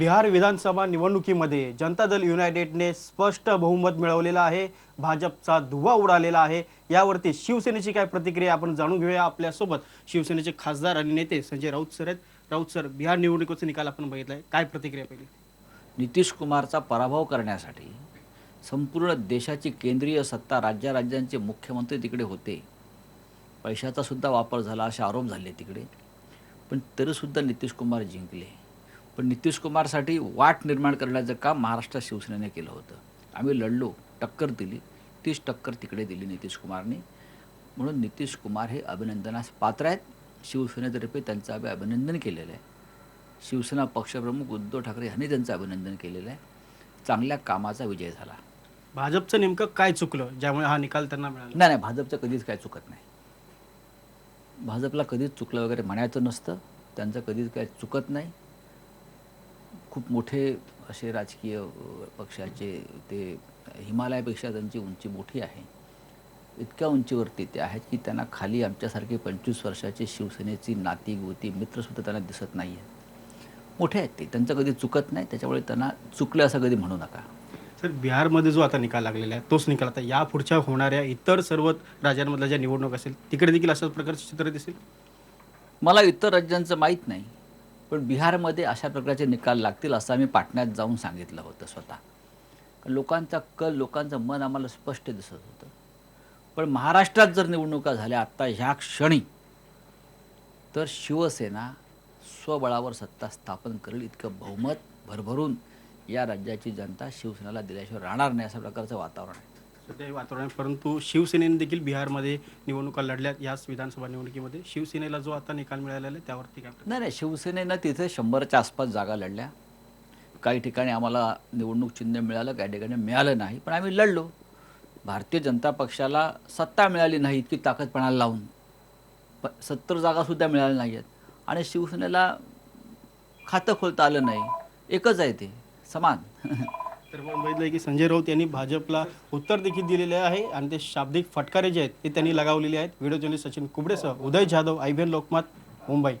बिहार विधानसभा निवडणुकीमध्ये जनता दल युनायटेडने स्पष्ट बहुमत मिळवलेलं आहे. भाजपचा धुव्वा उडालेला आहे. यावरती शिवसेनेची काय प्रतिक्रिया आपण जाणून घेऊया. आपल्यासोबत शिवसेनेचे खासदार आणि नेते संजय राऊत सर आहेत. राऊत सर, बिहार निवडणुकीचा निकाल आपण बघितलाय, काय प्रतिक्रिया पहिली? नितीश कुमारचा पराभव करण्यासाठी संपूर्ण देशाची केंद्रीय सत्ता राज्यांचे मुख्यमंत्री तिकडे होते. पैशाचा सुद्धा वापर झाला असे आरोप झाले तिकडे. पण तरीसुद्धा नितीश कुमार जिंकले. पण नितीश कुमारसाठी वाट निर्माण करण्याचं काम महाराष्ट्रात शिवसेनेने केलं होतं. आम्ही लढलो, टक्कर दिली, तीच टक्कर तिकडे दिली नितीश कुमारने. म्हणून नितीश कुमार हे अभिनंदनास पात्र आहेत. शिवसेनेतर्फे त्यांचं आम्ही अभिनंदन केलेलं आहे. शिवसेना पक्षप्रमुख उद्धव ठाकरे यांनी त्यांचं अभिनंदन केलेलं आहे. चांगल्या कामाचा विजय झाला. भाजपचं नेमकं काय चुकलं ज्यामुळे हा निकाल त्यांना मिळाला? नाही, भाजपचं कधीच काय चुकत नाही. भाजपला कधीच चुकलं वगैरे म्हणायचं नसतं. त्यांचं कधीच काय चुकत नाही. खूप मोठे असे राजकीय पक्षाचे ते हिमालयापेक्षा त्यांची उंची मोठी आहे. इतक्या उंचीवरती ते आहेत की त्यांना खाली आमच्यासारखे 25 वर्षाचे शिवसेनेची नाती गोती मित्रसुद्धा त्यांना दिसत नाही आहेत. मोठे आहेत ते, त्यांचं कधी चुकत नाही. त्याच्यामुळे त्यांना चुकलं असं कधी म्हणू नका. सर, बिहारमध्ये जो आता निकाल लागलेला आहे तोच निकाल आता या पुढच्या होणाऱ्या इतर सर्व राज्यांमधल्या ज्या निवडणूक असेल तिकडे देखील अशाच प्रकारचे चित्र दिसेल? मला इतर राज्यांचं माहीत नाही, पण बिहारमध्ये अशा प्रकारचे निकाल लागतील असं आम्ही पाटण्यात जाऊन सांगितलं होतं स्वतः. लोकांचा कल, लोकांचं मन आम्हाला स्पष्ट दिसत होतं. पण महाराष्ट्रात जर निवडणुका झाल्या आत्ता ह्या क्षणी, तर शिवसेना स्वबळावर सत्ता स्थापन करेल इतकं बहुमत भरभरून या राज्याची जनता शिवसेनेला दिल्याशिवाय राहणार नाही, अशा प्रकारचं वातावरण आहे. सध्या हे वातावरण आहे, परंतु शिवसेनेने देखील बिहारमध्ये निवडणुका लढल्यात. याच विधानसभा निवडणुकीमध्ये शिवसेनेला जो आता निकाल मिळालेला आहे त्यावरती काय? नाही, शिवसेनेनं तिथे 100च्या आसपास जागा लढल्या. काही ठिकाणी आम्हाला निवडणूक चिन्ह मिळालं, काही ठिकाणी मिळालं नाही, पण आम्ही लढलो. भारतीय जनता पक्षाला सत्ता मिळाली नाही इतकी ताकदपणाला लावून 70 जागासुद्धा मिळाल्या नाही आहेत. आणि शिवसेनेला खातं खोलता आलं नाही. एकच आहे ते, समान. तर आपण बघितलं की संजय राऊत यांनी भाजपला उत्तर देखील दिलेले आहे आणि ते शाब्दिक फटकारे जे आहेत ते त्यांनी लगावलेले आहेत. व्हिडिओ जर्नलिस्ट सचिन कुबडेसह उदय जाधव, IBN लोकमत, मुंबई.